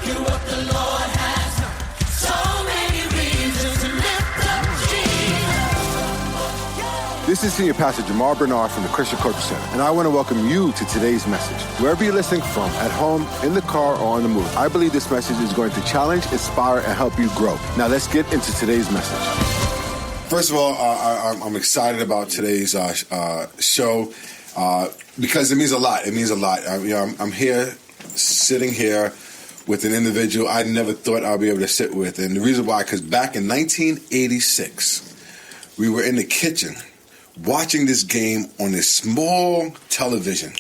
You're what the Lord has done. So many reasons to lift up Jesus. This is Senior Pastor Jamaal Bernard from the Christian Culture Center, and I want to welcome you to today's message. Wherever you're listening from, at home, in the car, or on the move, I believe this message is going to challenge, inspire, and help you grow. Now let's get into today's message. First of all, I'm excited about today's show because it means a lot. It means a lot. I'm here, sitting here with an individual I never thought I'd be able to sit with. And the reason why, because back in 1986, we were in the kitchen watching this game on this small television,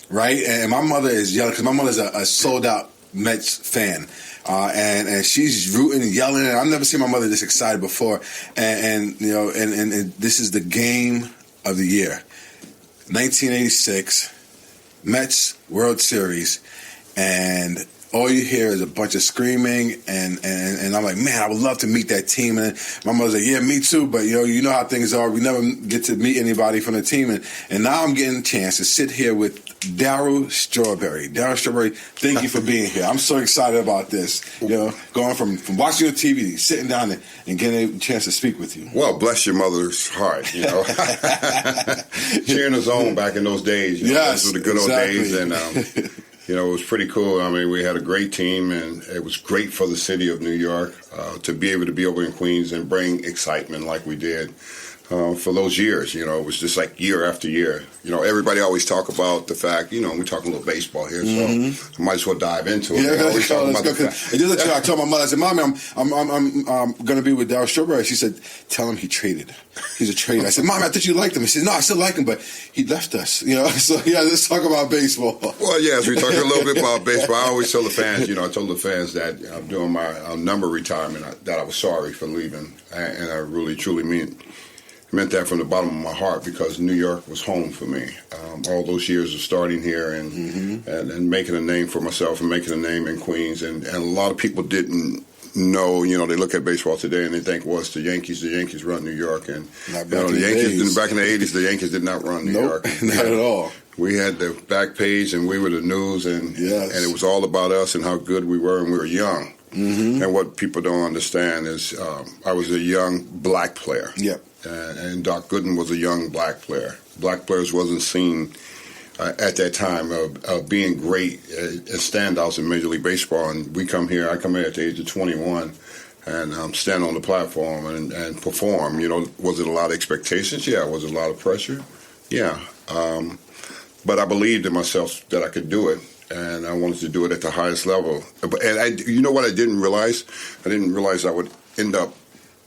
right? And my mother is yelling, because my mother's a sold-out Mets fan. And she's rooting and yelling, and I've never seen my mother this excited before. And this is the game of the year, 1986, Mets World Series, and all you hear is a bunch of screaming, and I'm like, man, I would love to meet that team. And my mother's like, yeah, me too, but you know how things are. We never get to meet anybody from the team, and now I'm getting a chance to sit here with Darryl Strawberry. Darryl Strawberry, thank you for being here. I'm so excited about this. Going from watching your TV, sitting down and getting a chance to speak with you. Well, bless your mother's heart. Cheering us on back in those days. Yes, those were the good exactly. old days, and it was pretty cool. I mean, we had a great team, and it was great for the city of New York to be able to be over in Queens and bring excitement like we did. For those years, it was just like year after year. Everybody always talk about the fact, we're talking a little baseball here, so I might as well dive into it. I told my mother, I said, Mommy, I'm going to be with Darryl Strawberry. She said, tell him he traded. He's a trader. I said, Mommy, I thought you liked him. She said, no, I still like him, but he left us. So yeah, let's talk about baseball. Well, yes, we talked a little bit about baseball. I always tell the fans, I told the fans that I'm doing my number retirement, that I was sorry for leaving, and I really, truly meant that from the bottom of my heart, because New York was home for me. All those years of starting here and making a name for myself and making a name in Queens. And a lot of people didn't know, they look at baseball today and they think, well, it's the Yankees. The Yankees run New York. And the Yankees, back in the 80s, the Yankees did not run New York. Not at all. We had the back page and we were the news, and it was all about us and how good we were, and we were young. And what people don't understand is I was a young black player. Yep. And Doc Gooden was a young black player. Black players wasn't seen at that time of being great as standouts in Major League Baseball. And I come here at the age of 21 and stand on the platform and perform. Was it a lot of expectations? Yeah. Was it a lot of pressure? Yeah. But I believed in myself that I could do it. And I wanted to do it at the highest level. And what I didn't realize? I didn't realize I would end up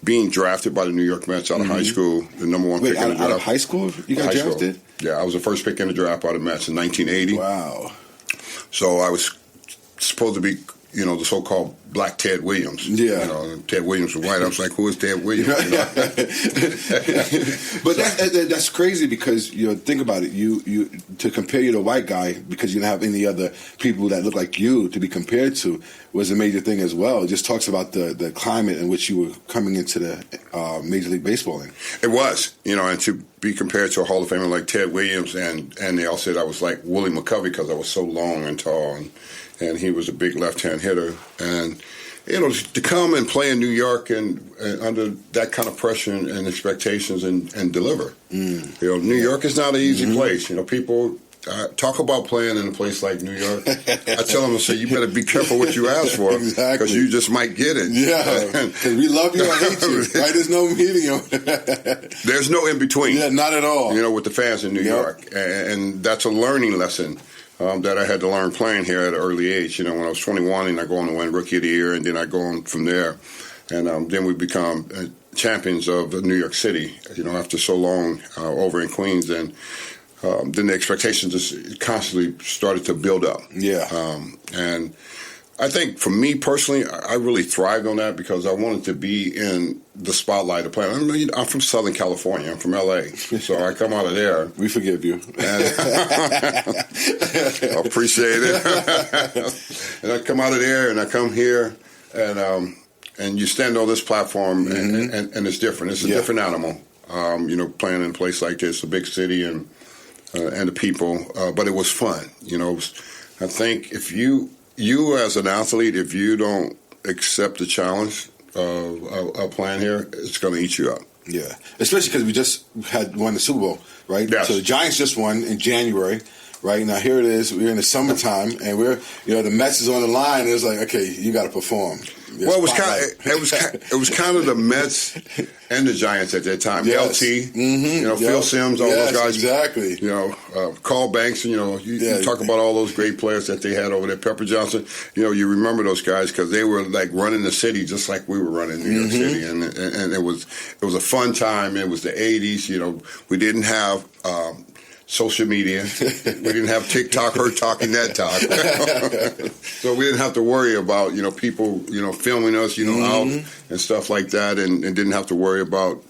being drafted by the New York Mets out of high school, the number one pick in the draft. Out of high school? You got drafted? Yeah, I was the first pick in the draft by the Mets in 1980. Wow. So I was supposed to be, the so-called Black Ted Williams. Yeah. Ted Williams was white. I was like, who is Ted Williams? But that's crazy, because, think about it. You to compare you to a white guy, because you don't have any other people that look like you to be compared to, was a major thing as well. It just talks about the climate in which you were coming into the Major League Baseball in. It was, and to be compared to a Hall of Famer like Ted Williams, and they all said I was like Willie McCovey because I was so long and tall, and he was a big left-hand hitter. And, to come and play in New York and under that kind of pressure and expectations and deliver. New York is not an easy place. People talk about playing in a place like New York. I tell them, I say, you better be careful what you ask for, because you just might get it. Yeah, because we love you or hate you. Right? There's no medium. There's no in between. Yeah, not at all. With the fans in New York, and that's a learning lesson. That I had to learn playing here at an early age. When I was 21, and I go on to win Rookie of the Year, and then I go on from there. And then we become champions of New York City, after so long over in Queens. And then the expectations just constantly started to build up. Yeah. And I think for me personally, I really thrived on that, because I wanted to be in the spotlight of playing. I'm from Southern California. I'm from L.A., so I come out of there. We forgive you. I appreciate it. And I come out of there, and I come here, and you stand on this platform, and it's different. It's a different animal. Playing in a place like this, a big city, and the people. But it was fun. I think if you you as an athlete, if you don't accept the challenge of playing here, it's going to eat you up. Yeah, especially because we just had won the Super Bowl, right? Yes. So the Giants just won in January, right? Now here it is. We're in the summertime, and the Mets is on the line. It's like, okay, you got to perform. Well, it was kind of the Mets and the Giants at that time. Yes. LT, Phil Simms, all those guys. Exactly. Carl Banks. You talk about all those great players that they had over there. Pepper Johnson. You remember those guys because they were like running the city just like we were running New York City, and it was a fun time. It was the '80s. We didn't have social media. We didn't have TikTok, her talking that talk. So we didn't have to worry about, people, filming us, out and stuff like that, and didn't have to worry about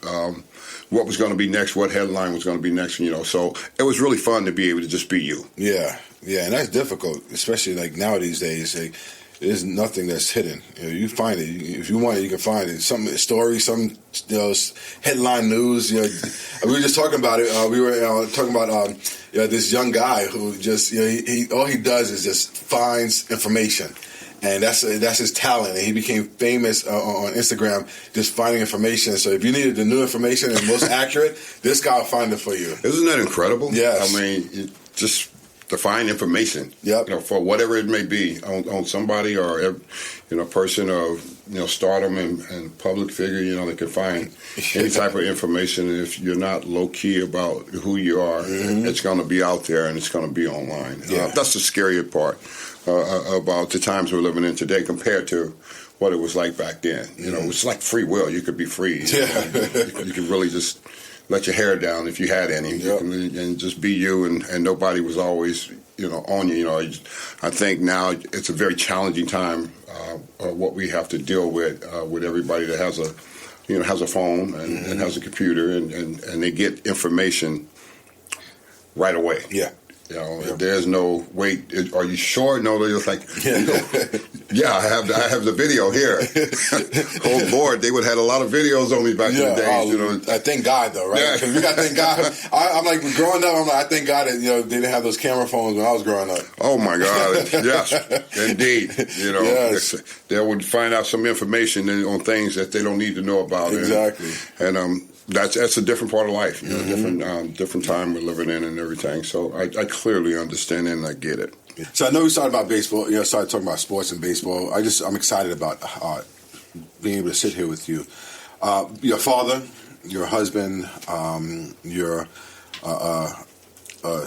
what was going to be next, what headline was going to be next, So it was really fun to be able to just be you. Yeah, and that's difficult, especially like nowadays days. There's nothing that's hidden. You find it. If you want it, you can find it. Some story, some headline news. We were just talking about it. We were talking about this young guy who just he all he does is just finds information, and that's his talent. And he became famous on Instagram just finding information. So if you needed the new information and most accurate, this guy will find it for you. Isn't that incredible? Yes. I mean, just to find information, for whatever it may be on somebody or a person of stardom and public figure, they can find any type of information. And if you're not low key about who you are, it's going to be out there and it's going to be online. That's the scarier part about the times we're living in today compared to what it was like back then. It was like free will. You could be free. You could really just let your hair down if you had any, and just be you, and nobody was always, on you. I think now it's a very challenging time, what we have to deal with everybody that has a phone and has a computer, and they get information right away. There's no wait. Are you sure? No, they're just like, I have the video here. Oh Lord, they would have had a lot of videos on me back in the days. I thank God though, right? Because we got to thank God. I'm like growing up. I thank God that they didn't have those camera phones when I was growing up. Oh my God, yes, indeed. They would find out some information on things that they don't need to know about. Exactly. And that's a different part of life, different time we're living in and everything. So I clearly understand it and I get it. So I know we started about baseball. Started talking about sports and baseball. I'm excited about being able to sit here with you. Your father, your husband, your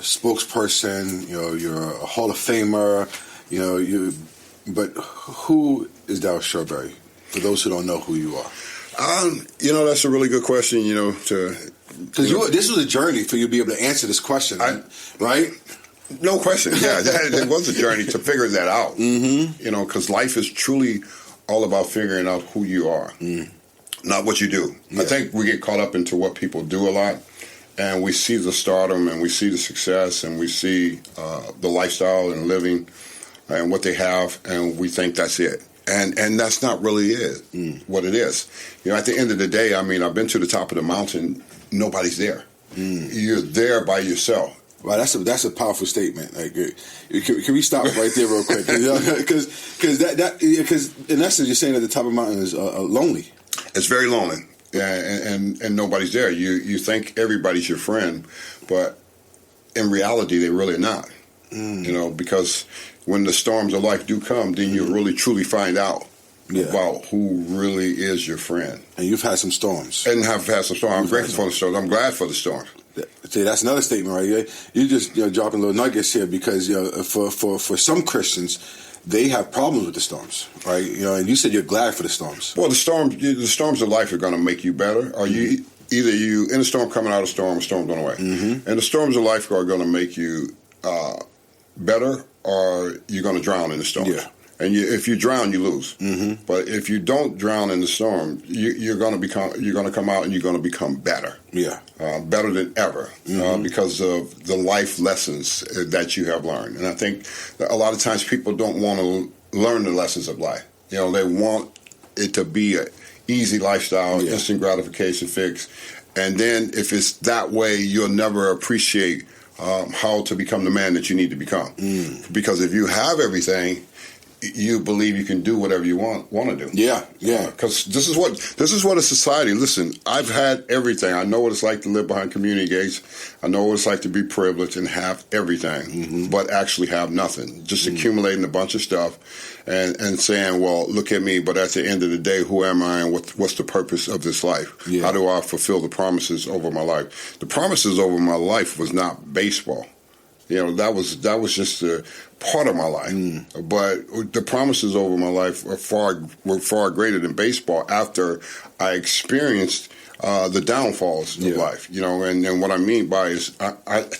spokesperson. You're a Hall of Famer. But who is Darryl Sherberry? For those who don't know who you are. That's a really good question, because this was a journey for you to be able to answer this question, right? No question. Yeah, it was a journey to figure that out. Because life is truly all about figuring out who you are, not what you do. Yeah. I think we get caught up into what people do a lot, and we see the stardom, and we see the success, and we see the lifestyle and living, and what they have, and we think that's it. And that's not really what it is. At the end of the day, I've been to the top of the mountain. Nobody's there. You're there by yourself. Wow, that's a powerful statement. Like, can we stop right there real quick? Because in essence, you're saying at the top of the mountain is lonely. It's very lonely, and nobody's there. You think everybody's your friend, but in reality, they're really not. Because when the storms of life do come, then you really truly find out about who really is your friend. And you've had some storms. And have had some storms. I'm grateful for the storms. I'm glad for the storms. See, that's another statement, right? You just dropping little nuggets here because for some Christians, they have problems with the storms, right? And you said you're glad for the storms. Well, the storms of life are going to make you better. Or either you in a storm coming out of a storm going away, and the storms of life are going to make you better, or you're going to drown in the storm. Yeah. And if you drown, you lose. But if you don't drown in the storm, you're going to come out and you're going to become better. Yeah, better than ever because of the life lessons that you have learned. And I think that a lot of times people don't want to learn the lessons of life. They want it to be an easy lifestyle, instant gratification fix. And then if it's that way, you'll never appreciate how to become the man that you need to become. Because if you have everything, you believe you can do whatever you want to do. Yeah. Because this is what a society. Listen, I've had everything. I know what it's like to live behind community gates. I know what it's like to be privileged and have everything, but actually have nothing. Just accumulating a bunch of stuff and saying, "Well, look at me." But at the end of the day, who am I, and what's the purpose of this life? Yeah. How do I fulfill the promises over my life? The promises over my life was not baseball. That was just a part of my life. But the promises over my life were far greater than baseball after I experienced the downfalls of life. And what I mean by is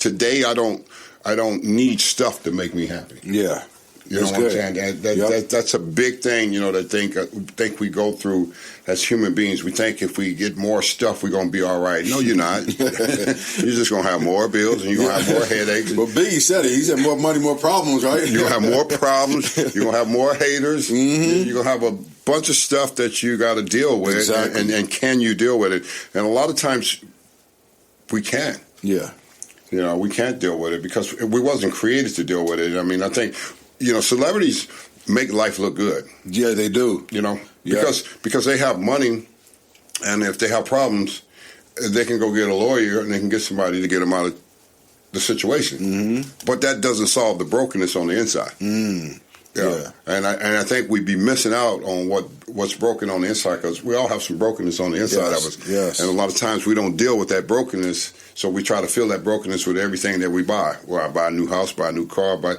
today I don't need stuff to make me happy. Yeah. You know what I'm saying? That's a big thing, that think we go through as human beings. We think if we get more stuff, we're going to be all right. No, you're not. You're just going to have more bills and you're going to have more headaches. But Biggie said it. He said more money, more problems, right? You're going to have more problems. You're going to have more haters. You're going to have a bunch of stuff that you got to deal with. Exactly. And can you deal with it? And a lot of times we can't. Yeah. We can't deal with it because we wasn't created to deal with it. I mean, I think... celebrities make life look good. Yeah, they do. Because they have money, and if they have problems, they can go get a lawyer and they can get somebody to get them out of the situation. But that doesn't solve the brokenness on the inside. Yeah. And I think we'd be missing out on what's broken on the inside because we all have some brokenness on the inside of us. Yes. And a lot of times we don't deal with that brokenness, so we try to fill that brokenness with everything that we buy. Well, I buy a new house, buy a new car, a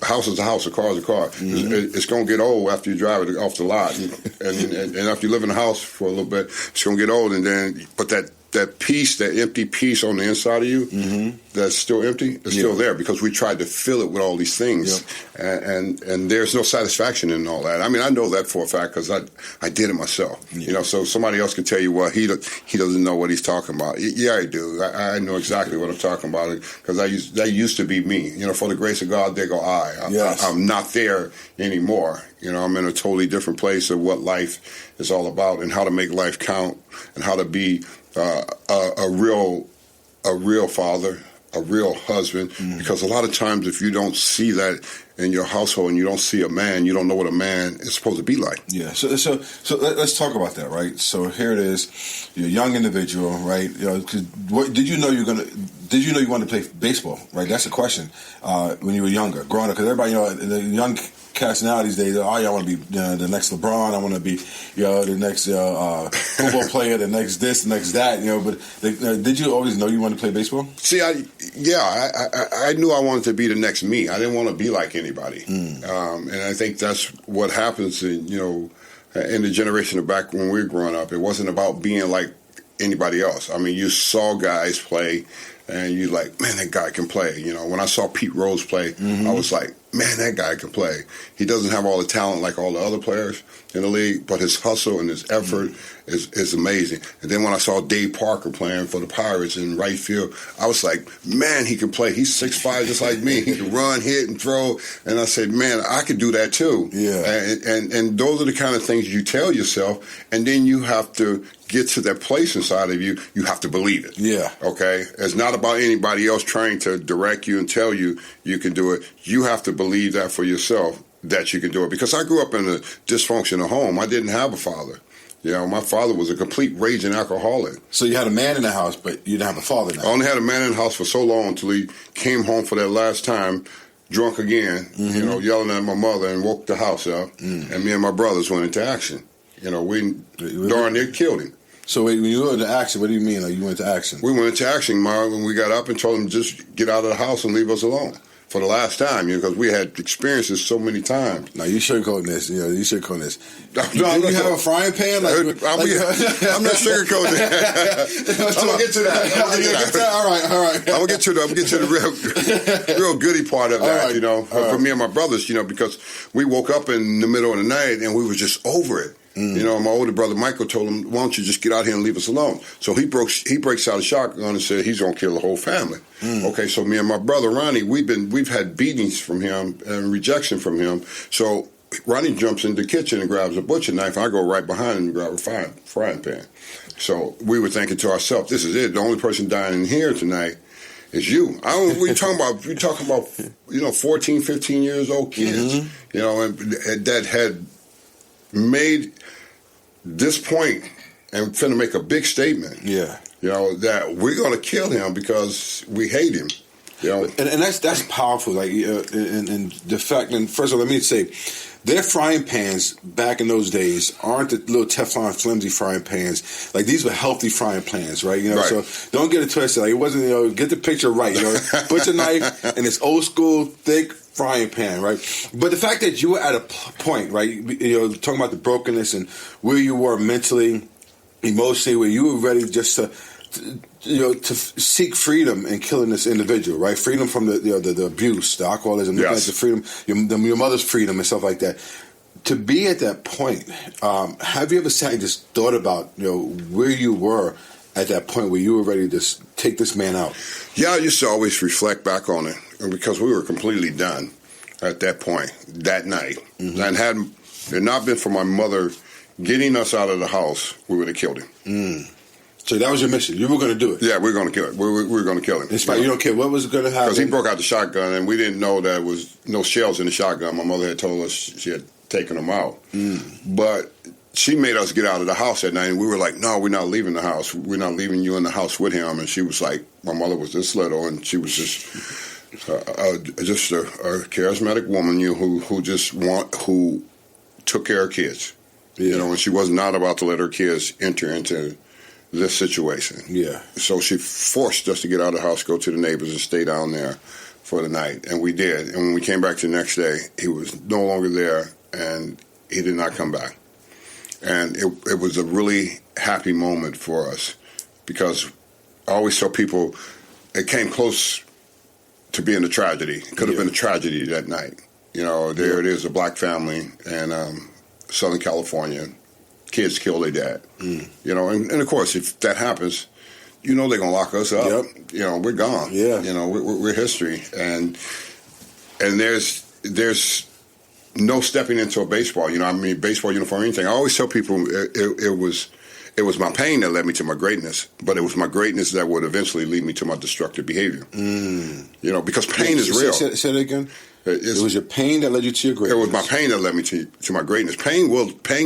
house is a house, a car is a car. It's going to get old after you drive it off the lot. And after you live in the house for a little bit, it's going to get old. And then, but that piece, that empty piece on the inside of you that's still empty, is still there because we tried to fill it with all these things. And there's no satisfaction in all that. I mean, I know that for a fact because I did it myself. So somebody else could tell you, well, he doesn't know what he's talking about. Yeah, I do. I know exactly what I'm talking about because that used to be me. For the grace of God, there go I. I'm not there anymore. I'm in a totally different place of what life is all about and how to make life count and how to be a real father, a real husband, because a lot of times if you don't see that in your household and you don't see a man, you don't know what a man is supposed to be like. Yeah. So let's talk about that, right? So here it is, you're a young individual, right? Did you know you wanted to play baseball, right? That's the question. When you were younger, growing up, because everybody, the young cats now these days, I want to be the next LeBron, I want to be, the next football player, the next this, the next that, But did you always know you wanted to play baseball? See, I knew I wanted to be the next me. I didn't want to be like anybody, and I think that's what happens in the generation of back when we were growing up. It wasn't about being like anybody else. I mean, you saw guys play, and you're like, man, that guy can play. When I saw Pete Rose play, I was like, man, that guy can play. He doesn't have all the talent like all the other players in the league, but his hustle and his effort is amazing. And then when I saw Dave Parker playing for the Pirates in right field, I was like, man, he can play. He's 6'5", just like me. He can run, hit, and throw. And I said, man, I could do that too. Yeah. And those are the kind of things you tell yourself, and then you have to get to that place inside of you. You have to believe it. Yeah. Okay? It's not about anybody else trying to direct you and tell you you can do it. You have to believe that for yourself, that you can do it. Because I grew up in a dysfunctional home. I didn't have a father. My father was a complete raging alcoholic. So you had a man in the house, but you didn't have a father now. I only had a man in the house for so long until he came home for that last time, drunk again, yelling at my mother, and woke the house up. And me and my brothers went into action. We darn near killed him. So when you went into action, what do you mean? You went into action? We went into action, when we got up and told him just get out of the house and leave us alone. For the last time, because we had experienced this so many times. No, you sugarcoating this. You sugarcoating this. No, do you have a frying pan? I'm not sugarcoating it. I'm gonna get to that. All right. I'm gonna get to the real goody part of that. Right. For me and my brothers, because we woke up in the middle of the night and we were just over it. My older brother Michael told him, "Why don't you just get out here and leave us alone?" So he breaks out a shotgun and said he's gonna kill the whole family. Okay, so me and my brother Ronnie, we've had beatings from him and rejection from him. So Ronnie jumps in the kitchen and grabs a butcher knife, and I go right behind him and grab a frying pan. So we were thinking to ourselves, "This is it. The only person dying in here tonight It's you. I don't. We talking about. We talking about. 14, 15 years old kids. And that had made this point and finna make a big statement. Yeah. That we're gonna kill him because we hate him. And that's powerful. Like, and the fact. And first of all, let me say, their frying pans back in those days aren't the little Teflon flimsy frying pans. Like, these were healthy frying pans, right? Right. So don't get it twisted. Like, it wasn't. Get the picture right. Put your knife in this old school thick frying pan, right? But the fact that you were at a point, right? Talking about the brokenness and where you were mentally, emotionally, where you were ready just to seek freedom in killing this individual, right? Freedom from the abuse, the alcoholism, yes. the freedom, your mother's freedom and stuff like that. To be at that point, have you ever sat and just thought about, where you were at that point where you were ready to just take this man out? Yeah, I used to always reflect back on it because we were completely done at that point, that night. And had it not been for my mother getting us out of the house, we would have killed him. So that was your mission. You were going to do it. Yeah, we were going to kill him. We were going to kill him. In spite, you don't care what was going to happen. Because he broke out the shotgun, and we didn't know there was no shells in the shotgun. My mother had told us she had taken them out. But she made us get out of the house that night, and we were like, no, we're not leaving the house. We're not leaving you in the house with him. And she was like, my mother was this little, and she was just a charismatic woman who took care of kids. And she was not about to let her kids enter into this situation. Yeah. So she forced us to get out of the house, go to the neighbors, and stay down there for the night. And we did. And when we came back the next day, he was no longer there, and he did not come back. And it was a really happy moment for us because I always tell people it came close to being a tragedy. It could have been a tragedy that night. There it is, a black family in Southern California. Kids kill their dad. And of course, if that happens, they're going to lock us up. Yep. We're gone. Yeah. We're history. And there's no stepping into a baseball, baseball uniform or anything. I always tell people it was my pain that led me to my greatness, but it was my greatness that would eventually lead me to my destructive behavior. Because pain is real. Say that again. It was your pain that led you to your greatness. It was my pain that led me to my greatness. Pain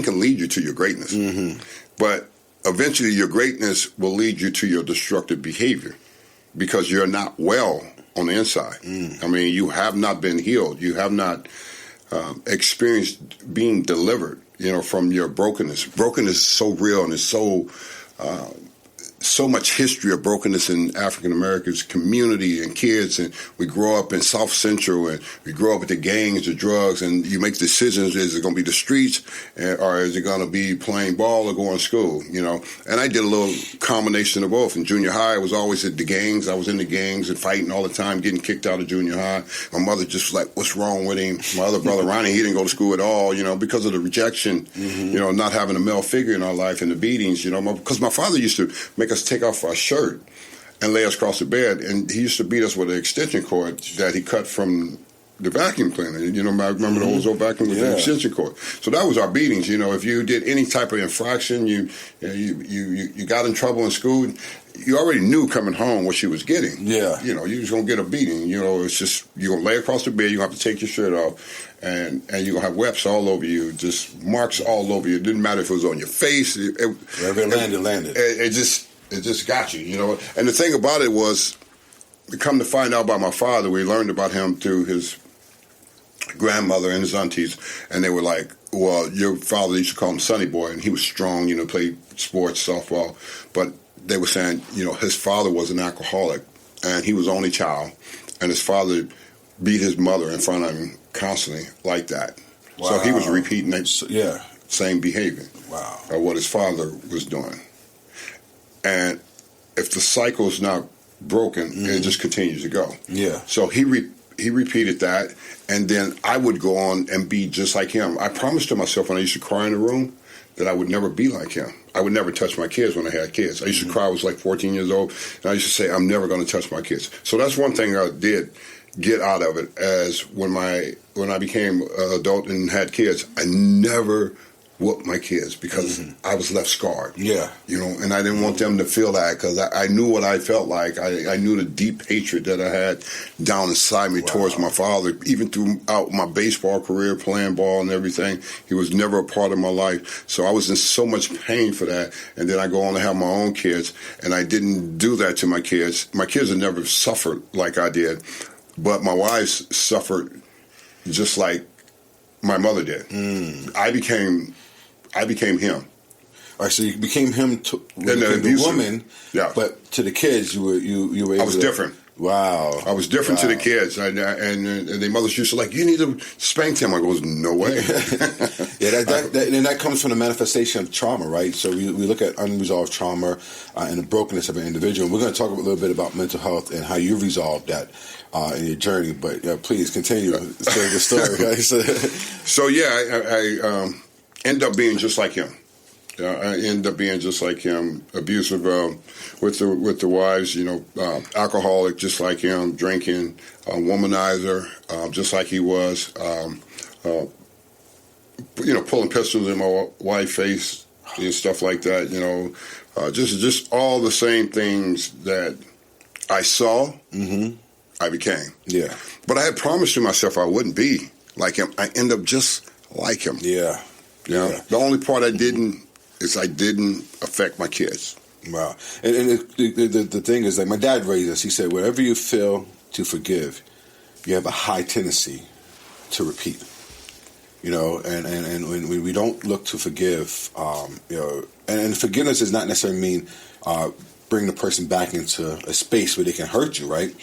can lead you to your greatness, but eventually your greatness will lead you to your destructive behavior because you're not well on the inside. You have not been healed. You have not experienced being delivered, from your brokenness. Brokenness is so real, and it's so much history of brokenness in African Americans community and kids, and we grow up in South Central and we grow up with the gangs, the drugs, and you make decisions: is it going to be the streets, or is it going to be playing ball or going to school? And I did a little combination of both. In junior high, I was always at the gangs. I was in the gangs and fighting all the time, getting kicked out of junior high. My mother just was like, "What's wrong with him?" My other brother Ronnie, he didn't go to school at all, because of the rejection, not having a male figure in our life and the beatings, because my father used to make us take off our shirt and lay us across the bed, and he used to beat us with an extension cord that he cut from the vacuum cleaner. I remember those old vacuum with the extension cord. So that was our beatings. If you did any type of infraction, you got in trouble in school, you already knew coming home what you was getting. Yeah. You was going to get a beating. It's just, you're going to lay across the bed, you're going to have to take your shirt off, and you're going to have webs all over you, just marks all over you. It didn't matter if it was on your face. Wherever it landed. It just got you, And the thing about it was, come to find out about my father, we learned about him through his grandmother and his aunties, and they were like, well, your father used to call him Sonny Boy, and he was strong, played sports, softball, but they were saying, his father was an alcoholic, and he was only child, and his father beat his mother in front of him constantly like that. Wow. So he was repeating that same behavior of what his father was doing. And if the cycle's not broken, it just continues to go. Yeah. So he repeated that, and then I would go on and be just like him. I promised to myself when I used to cry in the room that I would never be like him. I would never touch my kids when I had kids. I used to cry. I was like 14 years old, and I used to say, I'm never going to touch my kids. So that's one thing I did get out of it, as when I became an adult and had kids, I never whoop my kids because I was left scarred. Yeah. You know, and I didn't want them to feel that because I knew what I felt like. I knew the deep hatred that I had down inside me towards my father. Even throughout my baseball career, playing ball and everything, he was never a part of my life. So I was in so much pain for that. And then I go on to have my own kids, and I didn't do that to my kids. My kids have never suffered like I did, but my wife suffered just like my mother did. I became him. All right, so you became him And the woman, yeah. But to the kids, you were able I was different. Wow. I was different to the kids. And their mothers used to like, you need to spank him. I goes, no way. Yeah, that comes from the manifestation of trauma, right? So we look at unresolved trauma and the brokenness of an individual. We're going to talk a little bit about mental health and how you resolved that in your journey. But please continue telling the story. Right? So I end up being just like him. I end up being just like him, abusive with the wives, alcoholic just like him, drinking, womanizer just like he was, pulling pistols in my wife's face and stuff like that, just all the same things that I saw, I became. Yeah. But I had promised to myself I wouldn't be like him. I end up just like him. Yeah. Yeah. The only part I didn't affect my kids. Wow. And the thing is, like, my dad raised us. He said, wherever you fail to forgive, you have a high tendency to repeat. And when we don't look to forgive, and forgiveness does not necessarily mean bring the person back into a space where they can hurt you, right?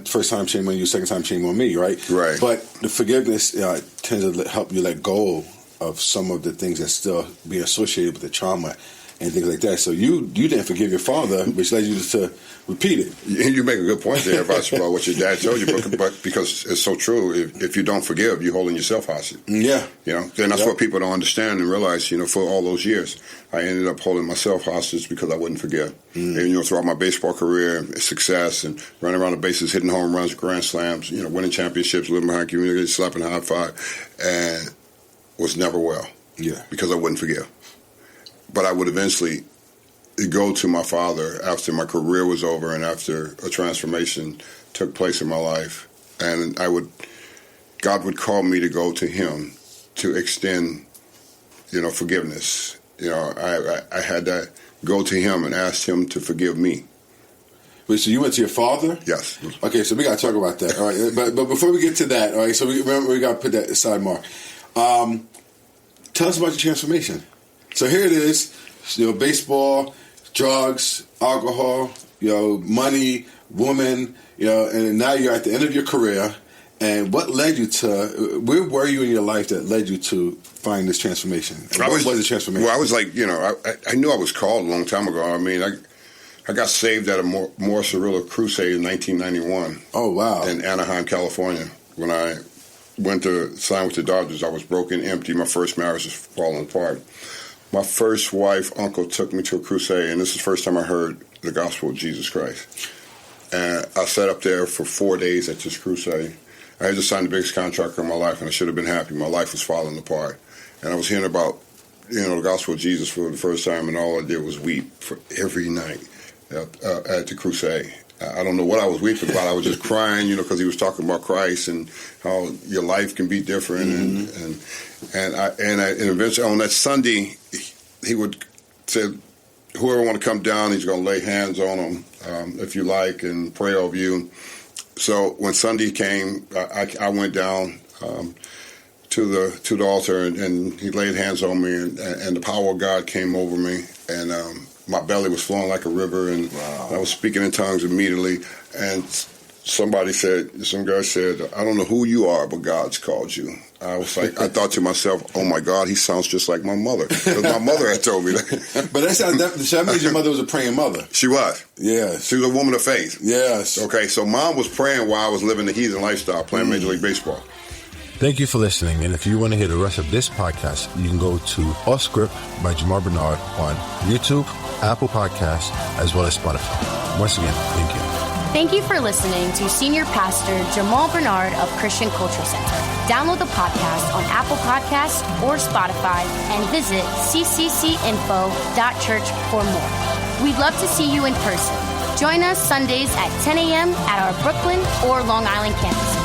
First time shame on you, second time shame on me, right? Right. But the forgiveness tends to help you let go of some of the things that still be associated with the trauma and things like that. So you didn't forgive your father, which led you to repeat it. You make a good point there about what your dad told you, but because it's so true, if you don't forgive, you're holding yourself hostage. Yeah. And that's what people don't understand and realize, for all those years, I ended up holding myself hostage because I wouldn't forgive. And, throughout my baseball career, success and running around the bases, hitting home runs, grand slams, winning championships, living behind community, slapping high five, and was never well. Yeah. Because I wouldn't forgive. But I would eventually go to my father after my career was over and after a transformation took place in my life. And God would call me to go to him to extend, forgiveness. I had to go to him and ask him to forgive me. Wait, so you went to your father? Yes. Okay, so we got to talk about that. All right, but before we get to that, all right, so we got to put that aside, Mark. Tell us about your transformation. So here it is, baseball, drugs, alcohol, money, woman, and now you're at the end of your career. And what led you where were you in your life that led you to find this transformation? What was the transformation? Well, I was like, I knew I was called a long time ago. I mean, I got saved at a Morris Cirillo crusade in 1991. Oh, wow. In Anaheim, California. When I went to sign with the Dodgers, I was broken, empty. My first marriage was falling apart. My first wife, uncle, took me to a crusade, and this is the first time I heard the gospel of Jesus Christ. And I sat up there for 4 days at this crusade. I had just signed the biggest contract of my life, and I should have been happy. My life was falling apart. And I was hearing about, the gospel of Jesus for the first time, and all I did was weep for every night at the crusade. I don't know what I was weeping about. I was just crying, because he was talking about Christ and how your life can be different. And eventually on that Sunday, he would say, whoever want to come down, he's going to lay hands on them, if you like, and pray over you. So when Sunday came, I went down to the altar, and he laid hands on me, and the power of God came over me, and my belly was flowing like a river, and I was speaking in tongues immediately. And some guy said, I don't know who you are, but God's called you. I was like, I thought to myself, oh my God, he sounds just like my mother. Because my mother had told me that. But that means your mother was a praying mother. She was. Yes. She was a woman of faith. Yes. Okay, so mom was praying while I was living the heathen lifestyle, playing Major League Baseball. Thank you for listening. And if you want to hear the rest of this podcast, you can go to Off Script by Jamaal Bernard on YouTube, Apple Podcasts, as well as Spotify. Once again, thank you. Thank you for listening to Senior Pastor Jamaal Bernard of Christian Culture Center. Download the podcast on Apple Podcasts or Spotify and visit cccinfo.church for more. We'd love to see you in person. Join us Sundays at 10 a.m. at our Brooklyn or Long Island campuses.